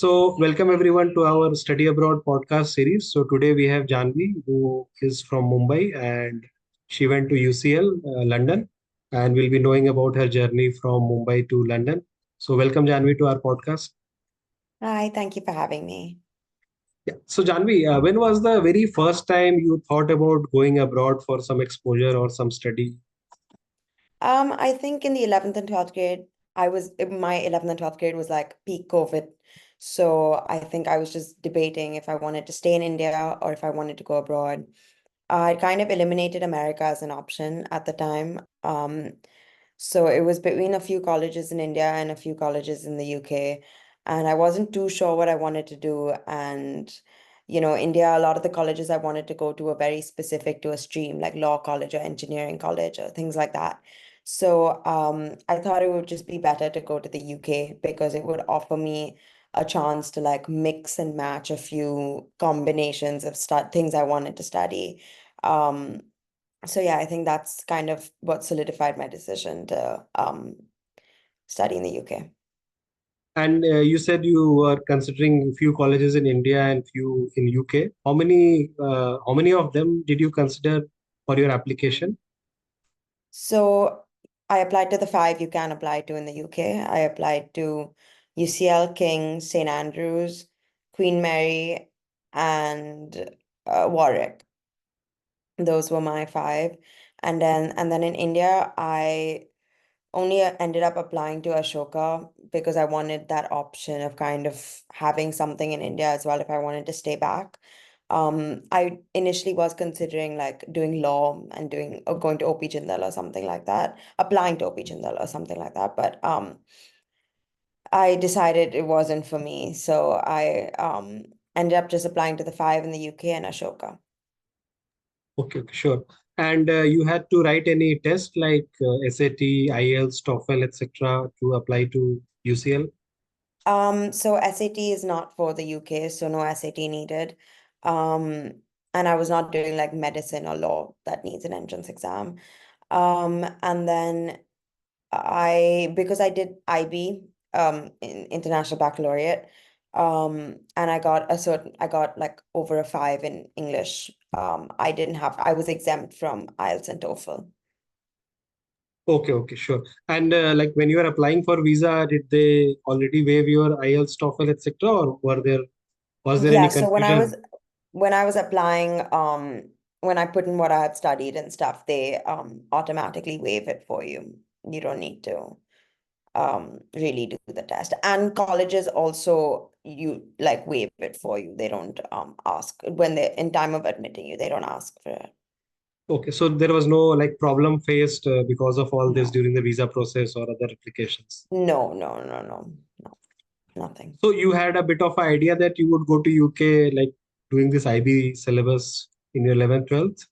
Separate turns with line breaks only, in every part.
Welcome everyone to our Study Abroad podcast series. So, today we have Jaanvi, who is from Mumbai and she went to UCL, London, and we'll be knowing about her journey from Mumbai to London. So, welcome Jaanvi to our podcast.
Hi, thank you for having me.
Yeah. So, Jaanvi, when was the very first time you thought about going abroad for some exposure or some study?
I think in the 11th and 12th grade, my 11th and 12th grade was like peak COVID. So I think I was just debating if I wanted to stay in India or if I wanted to go abroad. I kind of eliminated America as an option at the time. So it was between a few colleges in India and a few colleges in the UK. And I wasn't too sure what I wanted to do. And, India, a lot of the colleges I wanted to go to were very specific to a stream, like law college or engineering college or things like that. So I thought it would just be better to go to the UK because it would offer me a chance to like mix and match a few combinations of things I wanted to study. Um, so yeah, I think that's kind of what solidified my decision to study in the UK.
And you said you were considering a few colleges in India and few in UK. How many of them did you consider for your application?
So I applied to the five you can apply to in the UK. I applied to UCL, King, St. Andrews, Queen Mary, and Warwick. Those were my five. And then in India, I only ended up applying to Ashoka because I wanted that option of kind of having something in India as well if I wanted to stay back. I initially was considering like doing law and doing or going to OP Jindal or something like that, applying to OP Jindal or something like that. But I decided it wasn't for me. So I ended up just applying to the five in the UK and Ashoka.
Okay, okay, sure. And you had to write any test like SAT, IELTS, TOEFL, etc. to apply to UCL?
So SAT is not for the UK, so no SAT needed. Um, and I was not doing like medicine or law that needs an entrance exam. And then because I did IB, in International Baccalaureate, and I got like over a five in English. I was exempt from IELTS and TOEFL.
Okay, okay, sure. And like when you were applying for visa, did they already waive your IELTS, TOEFL, etc., or was there any
Yeah, so
confusion?
when I was applying, when I put in what I had studied and stuff, they automatically waive it for you. You don't need to really do the test. And colleges also you like waive it for you. They don't ask when they in time of admitting you, they don't ask for it.
Okay, so there was no like problem faced because of all this
No.
during the visa process or other applications.
No, no, no, no, no, nothing.
So you had a bit of idea that you would go to UK like doing this IB syllabus in your 11th, 12th?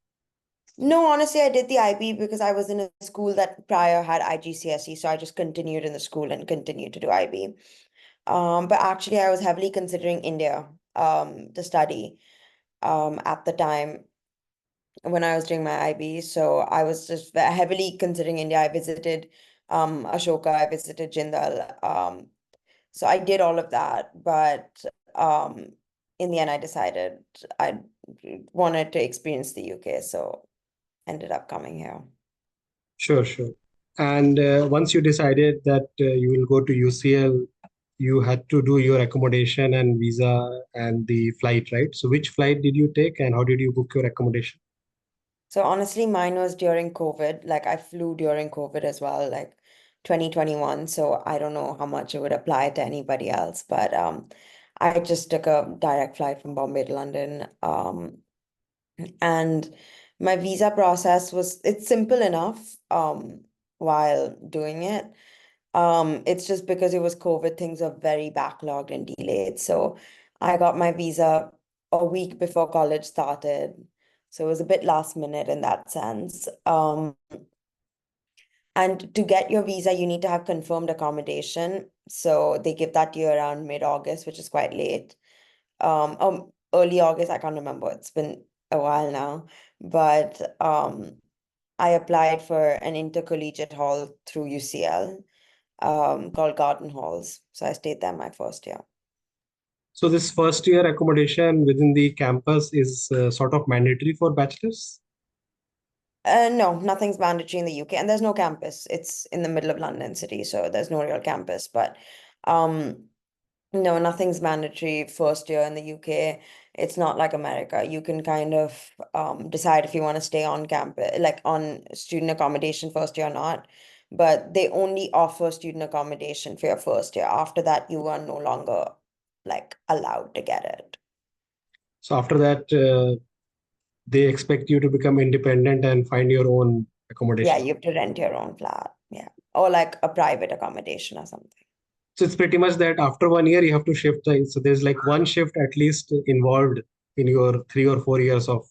No, honestly, I did the IB because I was in a school that prior had IGCSE, so I just continued in the school and continued to do IB. But actually, I was heavily considering India to study at the time when I was doing my IB. So I was just heavily considering India. I visited Ashoka, I visited Jindal. So I did all of that, but in the end, I decided I wanted to experience the UK, so ended up coming here.
Sure, sure. And once you decided that you will go to UCL, you had to do your accommodation and visa and the flight, right? So which flight did you take and how did you book your accommodation?
So honestly, mine was during COVID. Like I flew during COVID as well, like 2021. So I don't know how much it would apply to anybody else, but I just took a direct flight from Bombay to London. And my visa process it's simple enough while doing it. It's just because it was COVID, things are very backlogged and delayed. So I got my visa a week before college started. So it was a bit last minute in that sense. And to get your visa, you need to have confirmed accommodation. So they give that to you around mid-August, which is quite late. Early August, I can't remember. It's been a while now. But I applied for an intercollegiate hall through UCL, called Garden Halls. So I stayed there my first year.
So this first year accommodation within the campus is sort of mandatory for bachelors.
No, nothing's mandatory in the UK, and there's no campus. It's in the middle of London city, so there's no real campus. But um, no, nothing's mandatory first year in the UK. It's not like America. You can kind of decide if you want to stay on campus, like on student accommodation first year or not. But they only offer student accommodation for your first year. After that, you are no longer like allowed to get it.
So after that, they expect you to become independent and find your own
Yeah,
accommodation.
you have to rent your own flat. Yeah. Or like a private accommodation or something.
So it's pretty much that after 1 year you have to shift. So there's like one shift at least involved in your 3 or 4 years of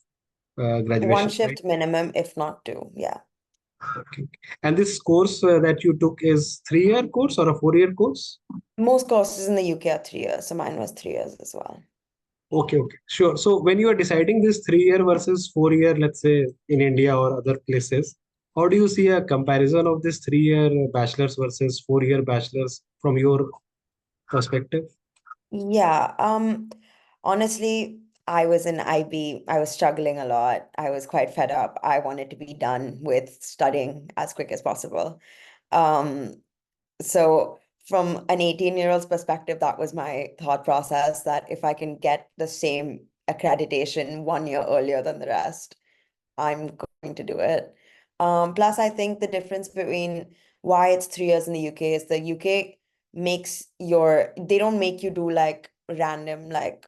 One
graduation, right?
shift minimum, if not two. Yeah.
Okay. And this course that you took is 3 year course or a 4 year course?
Most courses in the UK are 3 years, so mine was 3 years as well.
Okay, okay, sure. So when you are deciding this 3 year versus 4 year, let's say in India or other places, how do you see a comparison of this 3 year bachelor's versus 4 year bachelor's from your perspective?
Yeah, honestly, I was in IB. I was struggling a lot. I was quite fed up. I wanted to be done with studying as quick as possible. Um, so from an 18-year-old's perspective, that was my thought process that if I can get the same accreditation 1 year earlier than the rest, I'm going to do it. Plus, I think the difference between why it's 3 years in the UK is the UK they don't make you do like random like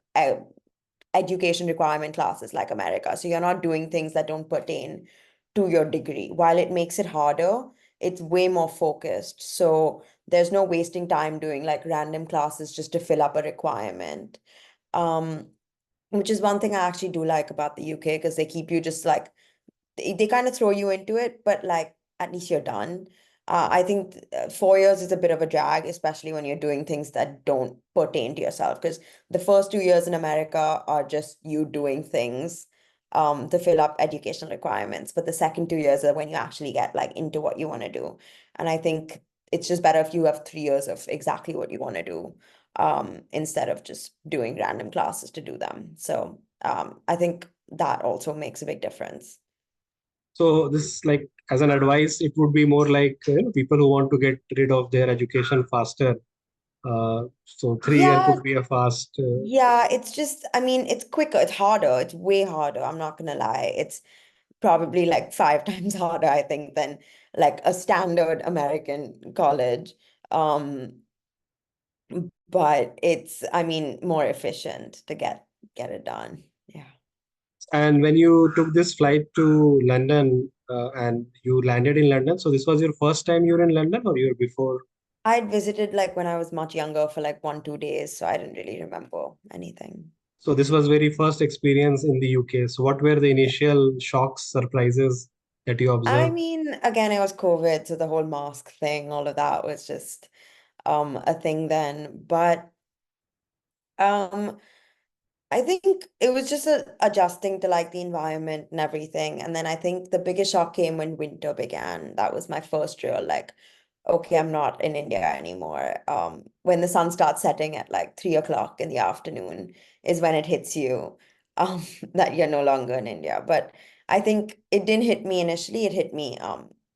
education requirement classes like America. So you're not doing things that don't pertain to your degree. While it makes it harder, it's way more focused. So there's no wasting time doing like random classes just to fill up a requirement. Um, which is one thing I actually do like about the UK because they keep you just like they kind of throw you into it, but like at least you're done. I think 4 years is a bit of a drag, especially when you're doing things that don't pertain to yourself. Because the first 2 years in America are just you doing things to fill up educational requirements. But the second 2 years are when you actually get like into what you want to do. And I think it's just better if you have 3 years of exactly what you want to do instead of just doing random classes to do them. So I think that also makes a big difference.
So this like as an advice, it would be more like people who want to get rid of their education faster. So 3 year
Yeah,
could be a fast.
yeah, it's just, I mean, it's quicker, it's harder, it's way harder. I'm not gonna lie. It's probably like 5 times harder, I think, than like a standard American college. Um, but it's, I mean, more efficient to get it done. Yeah.
And when you took this flight to London and you landed in London, so this was your first time you were in London or you were before?
I'd visited like when I was much younger for like 1, 2 days, so I didn't really remember anything.
So this was very first experience in the UK. So what were the initial shocks, surprises that you
I
observed?
mean, again, it was COVID, so the whole mask thing, all of that was just a thing then. But um I think it was just adjusting to like the environment and everything. And then I think the biggest shock came when winter began. That was my first real like, okay, I'm not in India anymore. When the sun starts setting at like 3 o'clock in the afternoon is when it hits you, that you're no longer in India. But I think it didn't hit me initially. It hit me,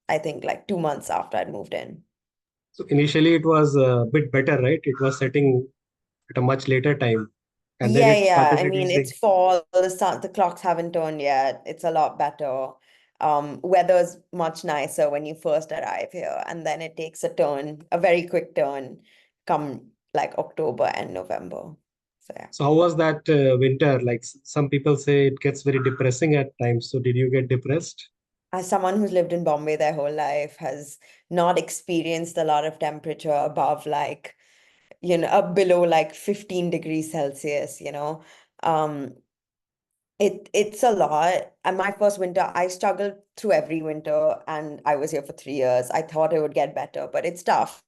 I think like 2 months after I'd moved in.
So initially it was a bit better, right? It was setting at a much later time, and then
Yeah,
it
yeah.
started
I mean, it's
reducing.
fall. The clocks haven't turned yet. It's a lot better. Weather's much nicer when you first arrive here, and then it takes a turn, a very quick turn, come like October and November. So yeah.
So how was that winter? Like some people say it gets very depressing at times. So did you get depressed?
As someone who's lived in Bombay their whole life, has not experienced a lot of temperature above like, up below like 15 degrees Celsius, Um, it's a lot. And my first winter, I struggled through every winter, and I was here for 3 years. I thought it would get better, but it's tough.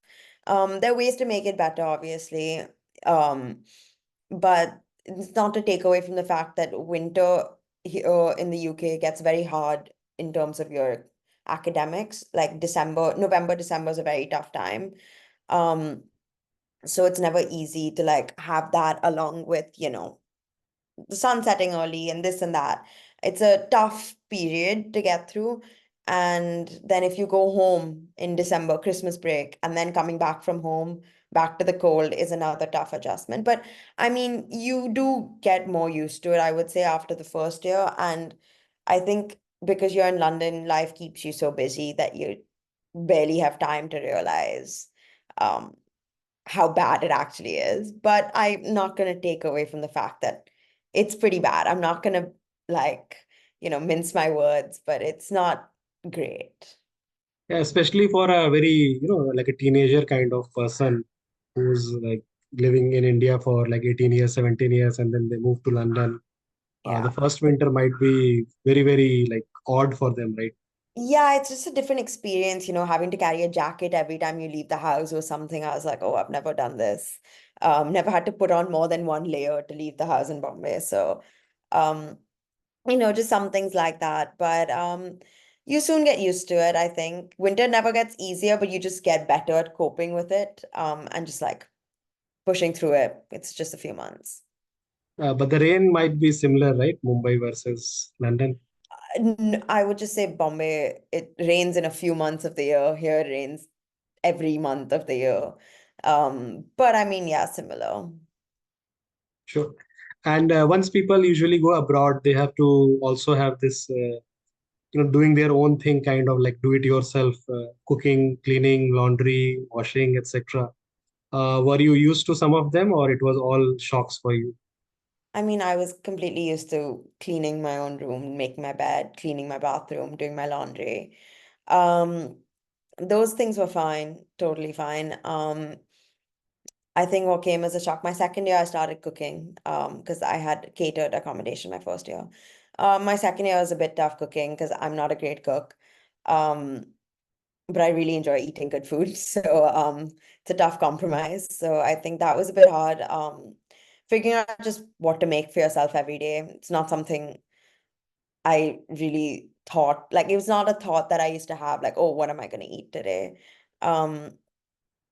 There are ways to make it better, obviously. Um, but it's not to take away from the fact that winter here in the UK gets very hard in terms of your academics. Like November, December is a very tough time. Um, So it's never easy to like have that along with, the sun setting early and this and that. It's a tough period to get through. And then if you go home in December, Christmas break, and then coming back from home, back to the cold is another tough adjustment. But I mean, you do get more used to it, I would say, after the first year. And I think because you're in London, life keeps you so busy that you barely have time to realize um, how bad it actually is. But I'm not going to take away from the fact that it's pretty bad. I'm not going to like, mince my words, but it's not great.
Yeah, especially for a very, like a teenager kind of person who's like living in India for like 18 years, 17 years, and then they move to London. The
Yeah.
first winter might be very, very like odd for them, right?
Yeah, it's just a different experience, having to carry a jacket every time you leave the house or something. I was like, oh, I've never done this. Never had to put on more than one layer to leave the house in Bombay. So, um, just some things like that. But you soon get used to it, I think. Winter never gets easier, but you just get better at coping with it, and just like pushing through it. It's just a few months.
But the rain might be similar, right? Mumbai versus London.
I would just say Bombay, it rains in a few months of the year. Here it rains every month of the year. But I mean, yeah, similar.
Sure. And once people usually go abroad, they have to also have this, doing their own thing, kind of like do it yourself, cooking, cleaning, laundry, washing, etc. Were you used to some of them, or it was all shocks for you?
I mean, I was completely used to cleaning my own room, making my bed, cleaning my bathroom, doing my laundry. Um, those things were fine, totally fine. I think what came as a shock, my second year I started cooking, because I had catered accommodation my first year. My second year was a bit tough cooking because I'm not a great cook. Um, but I really enjoy eating good food. So it's a tough compromise. So I think that was a bit hard. Figuring out just what to make for yourself every day. It's not something I really thought, like it was not a thought that I used to have, like, oh, what am I going to eat today? Um,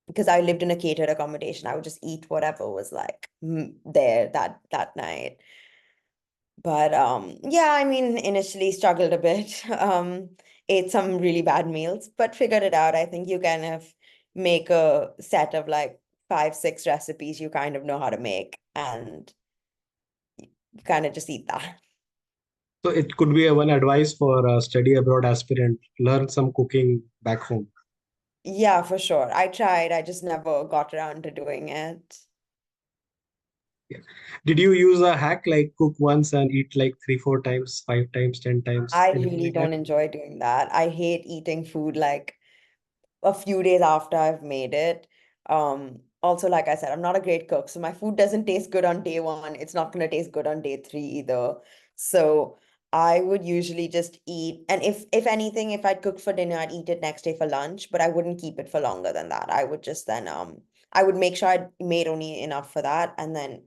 because I lived in a catered accommodation. I would just eat whatever was like there that night. But yeah, I mean, initially struggled a bit. Ate some really bad meals, but figured it out. I think you kind of make a set of like five, six recipes you kind of know how to make, and you kind of just eat that.
So it could be a one advice for a study abroad aspirant: learn some cooking back home.
Yeah, for sure. I tried. I just never got around to doing it.
Yeah. Did you use a hack like cook once and eat like three, four times, five times, 10 times,
I
anything
really
like that?
don't enjoy doing that. I hate eating food like a few days after I've made it. Also, like I said, I'm not a great cook, so my food doesn't taste good on day one. It's not gonna taste good on day three either. So I would usually just eat, and if anything, if I'd cook for dinner, I'd eat it next day for lunch, but I wouldn't keep it for longer than that. I would just then I would make sure I'd made only enough for that, and then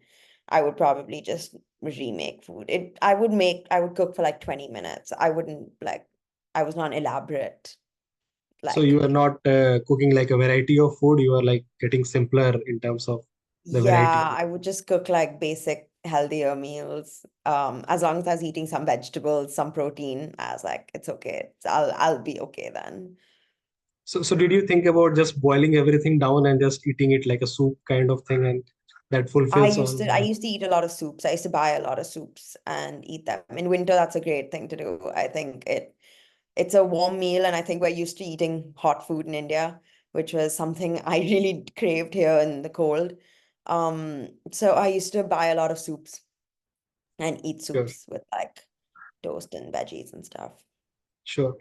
I would probably just remake food. I would cook for like 20 minutes. I wouldn't like I was not elaborate
So
like
you are not cooking like a variety of food. You are like getting simpler in terms of the variety.
Yeah, I would just cook like basic healthier meals. As long as I was eating some vegetables, some protein, I was like, it's okay. I'll be okay then.
So did you think about just boiling everything down and just eating it like a soup kind of thing, and that fulfills all
I
the.
used to eat a lot of soups. I used to buy a lot of soups and eat them. In winter, that's a great thing to do. I think it's a warm meal, and I think we're used to eating hot food in India, which was something I really craved here in the cold. So I used to buy a lot of soups and eat
Sure,
soups with like toast and veggies and stuff.
sure.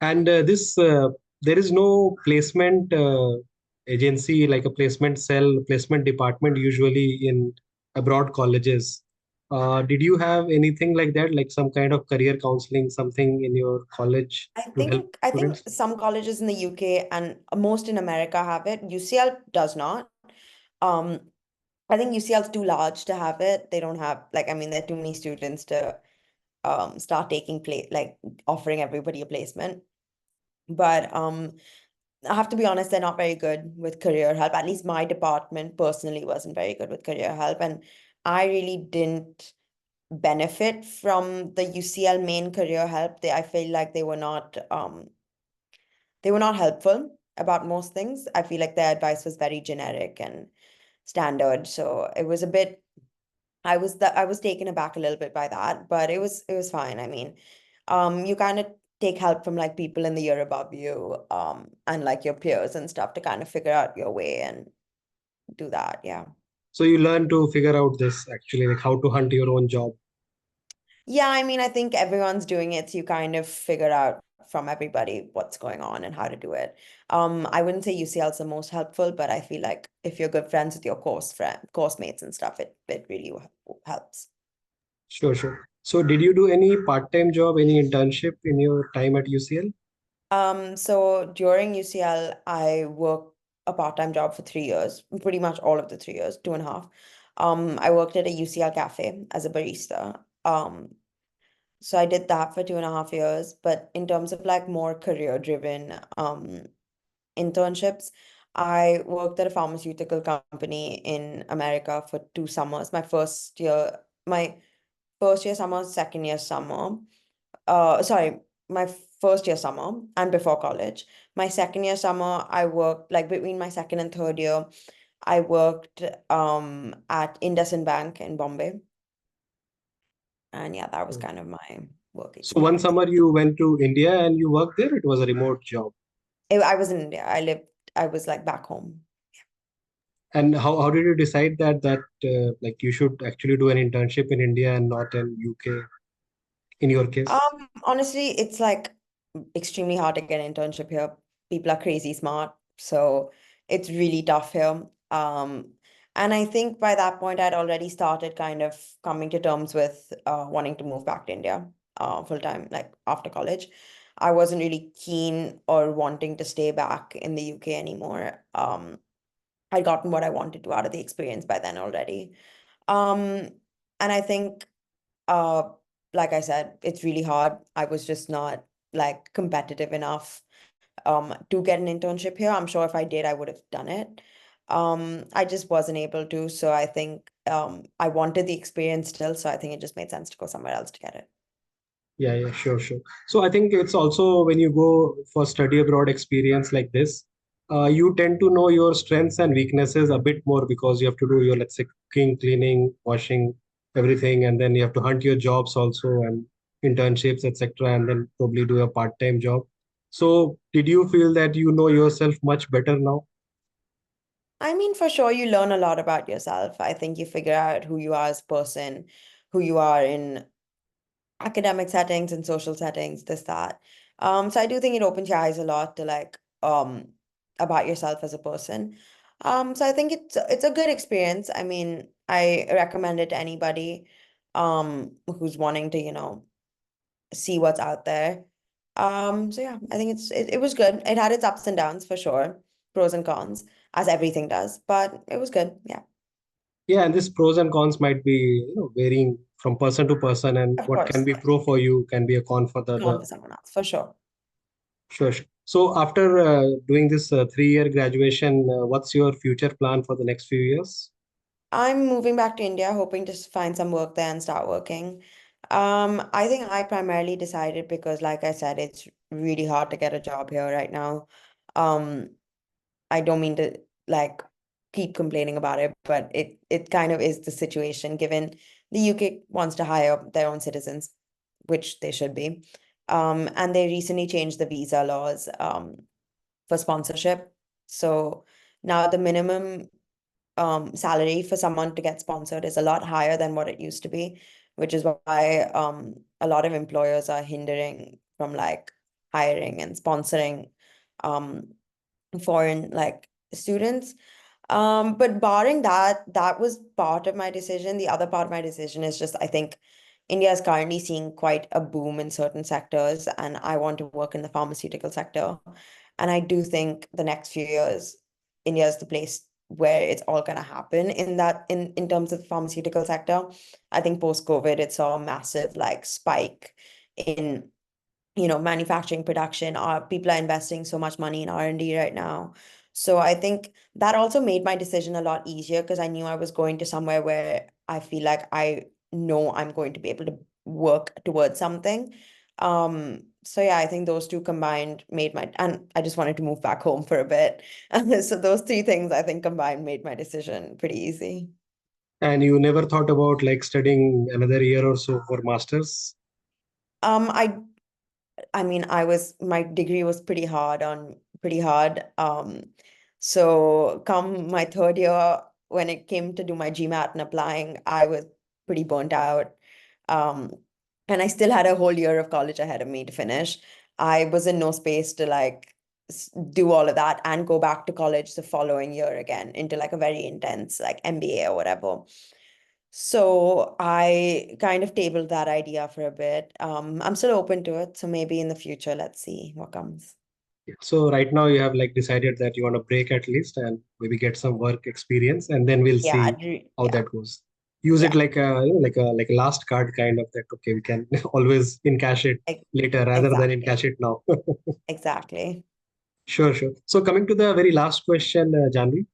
And this there is no placement agency like a placement cell, placement department usually in abroad colleges. Did you have anything like that, like some kind of career counseling, something in your college to help
I think
students?
some colleges in the UK and most in America have it. UCL does not. Um, I think UCL is too large to have it. They don't have like I mean there are too many students to start taking play like offering everybody a placement. But I have to be honest, they're not very good with career help. At least my department personally wasn't very good with career help. And I really didn't benefit from the UCL main career help. I feel like they were not helpful about most things. I feel like their advice was very generic and standard. So it was a bit, I was taken aback a little bit by that, but it was fine. I mean, you kind of take help from like people in the year above you, and like your peers and stuff to kind of figure out your way and do that. Yeah.
So you learn to figure out this actually, like how to hunt your own job.
Yeah, I mean, I think everyone's doing it, so you kind of figure out from everybody what's going on and how to do it. I wouldn't say UCL is the most helpful, but I feel like if you're good friends with your course mates and stuff, it really helps.
Sure, sure. So did you do any part-time job, any internship in your time at UCL?
So during UCL, I worked a part-time job for 3 years, pretty much all of the 3 years, 2.5. I worked at a UCL cafe as a barista. So I did that for 2.5 years. But in terms of like more career-driven internships, I worked at a pharmaceutical company in America for 2 summers. My first year summer, second year summer. Sorry, my first year summer and before college. My second year summer, I worked like between my second and third year, I worked at IndusInd Bank in Bombay. And yeah, that was kind of my work
So one
experience.
summer you went to India and you worked there. It was a remote job.
I was in India. I was like back home.
And how did you decide that like you should actually do an internship in India and not in UK in your case?
Honestly, it's like extremely hard to get an internship here. People are crazy smart, so it's really tough here. And I think by that point, I'd already started kind of coming to terms with wanting to move back to India full time, like after college. I wasn't really keen or wanting to stay back in the UK anymore. I'd gotten what I wanted to out of the experience by then already. Um, and I think uh, like I said, it's really hard. I was just not like competitive enough to get an internship here. I'm sure if I did, I would have done it. I just wasn't able to. So I think I wanted the experience still. So I think it just made sense to go somewhere else to get it.
Yeah, yeah, sure, sure. So I think it's also when you go for study abroad experience like this, you tend to know your strengths and weaknesses a bit more because you have to do your, let's say, cooking, cleaning, washing, everything, and then you have to hunt your jobs also and internships, etc., and then probably do a part-time job. So did you feel that you know yourself much better now?
I mean, for sure, you learn a lot about yourself. I think you figure out who you are as a person, who you are in academic settings and social settings, this, that. So I do think it opens your eyes a lot to like about yourself as a person. So I think it's a good experience. I mean, I recommend it to anybody who's wanting to, see what's out there. So yeah, I think it was good. It had its ups and downs for sure, pros and cons, as everything does, but it was good. Yeah,
Yeah, and this pros and cons might be, varying from person to person, and
of
what can
course.
be pro for you can be a con for the
Con
other.
for someone else, for sure.
Sure, sure. So after doing this 3-year graduation, what's your future plan for the next few years?
I'm moving back to India, hoping to find some work there and start working. I think I primarily decided because, like I said, it's really hard to get a job here right now. Um, I don't mean to like keep complaining about it, but it kind of is the situation given the UK wants to hire their own citizens, which they should be. And they recently changed the visa laws for sponsorship. So now the minimum salary for someone to get sponsored is a lot higher than what it used to be, which is why a lot of employers are hindering from like hiring and sponsoring um foreign like students. But barring that, that was part of my decision. The other part of my decision is just I think India is currently seeing quite a boom in certain sectors, and I want to work in the pharmaceutical sector. And I do think the next few years, India is the place where it's all going to happen in that in terms of the pharmaceutical sector. I think post-COVID, it saw a massive like spike in manufacturing production. People are investing so much money in R&D right now. So I think that also made my decision a lot easier because I knew I was going to somewhere where I feel like I know I'm going to be able to work towards something. So yeah, I think those two combined and I just wanted to move back home for a bit. So those three things I think combined made my decision pretty easy.
And you never thought about like studying another year or so for masters?
Um, I I mean, my degree was pretty hard. So come my third year, when it came to do my GMAT and applying, I was pretty burnt out. Um, and I still had a whole year of college ahead of me to finish. I was in no space to like do all of that and go back to college the following year again into like a very intense like MBA or whatever. So I kind of tabled that idea for a bit. I'm still open to it, so maybe in the future, let's see what comes.
So right now you have like decided that you want to break at least and maybe get some work experience, and then we'll
Yeah,
see how
yeah,
that goes. Use it
yeah,
like a last card kind of that. Okay, we can always encash it
ex-
later rather than
exactly,
encash it now.
exactly.
Sure, sure. So coming to the very last question, Janvi.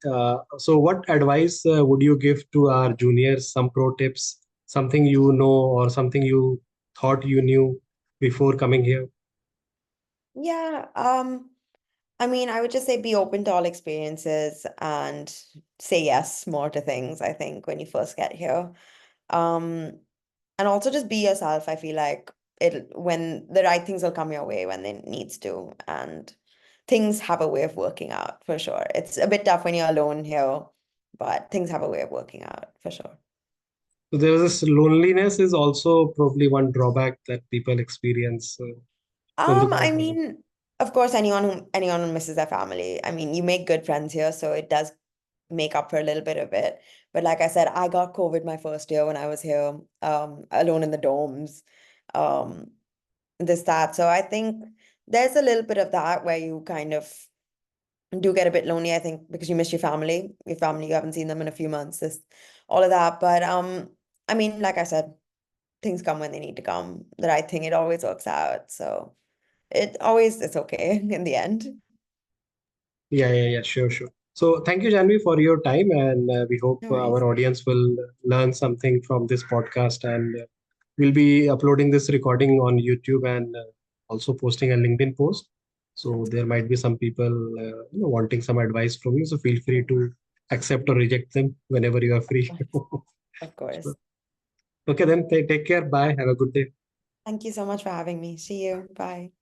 So what advice would you give to our juniors? Some pro tips, something you know or something you thought you knew before coming here?
Yeah, I mean, I would just say be open to all experiences and say yes more to things, I think, when you first get here. Um, and also just be yourself. I feel like when the right things will come your way when they needs to, and things have a way of working out for sure. It's a bit tough when you're alone here, but things have a way of working out for sure.
So there's this loneliness is also probably one drawback that people experience when they go
I
abroad.
mean, of course, anyone who misses their family. I mean, you make good friends here, so it does make up for a little bit of it. But like I said, I got COVID my first year when I was here, alone in the dorms, um, this, that. So I think there's a little bit of that where you kind of do get a bit lonely, I think, because you miss your family, you haven't seen them in a few months, this, all of that. But I mean, like I said, things come when they need to come. The right thing, it always works out. So it's okay in the end.
Yeah, sure, sure. So thank you, Janvi, for your time, and we hope
No
our
worries.
audience will learn something from this podcast, and we'll be uploading this recording on YouTube and also posting a LinkedIn post. So
Sounds
there might be some people wanting some advice from you. So feel free
good.
to accept or reject them whenever you are free.
Of course.
Okay, then take care. Bye. Have a good day.
Thank you so much for having me. See you. Bye.